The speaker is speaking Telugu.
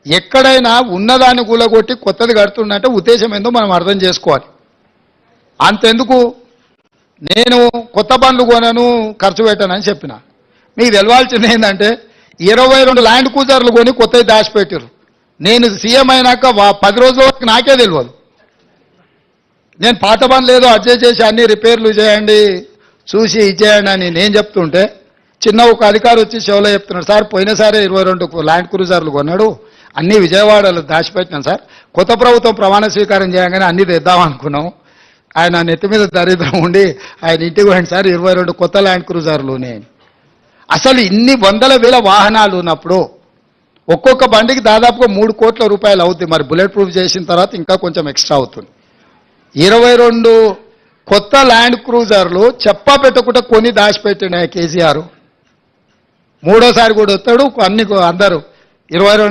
ఎక్కడైనా ఉన్నదాన్ని కూలగొట్టి కొత్తది కడుతున్నట్టే ఉద్దేశం ఏందో మనం అర్థం చేసుకోవాలి. అంతెందుకు నేను కొత్త బండ్లు కొనను ఖర్చు పెట్టానని చెప్పిన. మీకు తెలవాల్సింది ఏంటంటే 22 ల్యాండ్ క్రూజర్లు కొని కొత్తవి దాచిపెట్టారు. నేను సీఎం అయినాక 10 రోజుల వరకు నాకే తెలియదు. నేను పాత బండ్లు ఏదో అడ్జస్ట్ చేసి అన్ని రిపేర్లు చేయండి చూసి ఇచ్చేయండి అని నేను చెప్తుంటే చిన్న ఒక అధికారి వచ్చి షోలో చెప్తున్నాడు, సార్ పోయినసారి 22 ల్యాండ్ క్రూజర్లు కొన్నాడు, అన్ని విజయవాడలో దాచిపెట్టినాను సార్, కొత్త ప్రభుత్వం ప్రమాణ స్వీకారం చేయగానే అన్ని తెద్దాం అనుకున్నాం. ఆయన నెత్తి మీద దరిద్రం ఉండి ఆయన ఇంటికి పోయింది సార్ 22 కొత్త ల్యాండ్ క్రూజర్లు. నేను అసలు ఇన్ని వందల వేల వాహనాలు ఉన్నప్పుడు ఒక్కొక్క బండికి దాదాపుగా 3 కోట్ల రూపాయలు అవుతుంది. మరి బుల్లెట్ ప్రూఫ్ చేసిన తర్వాత ఇంకా కొంచెం ఎక్స్ట్రా అవుతుంది. 22 కొత్త ల్యాండ్ క్రూజర్లు చెప్పా పెట్టకుండా కొని దాచిపెట్టిన కేసీఆర్. మూడోసారి కూడా వస్తాడు అన్ని అందరూ 22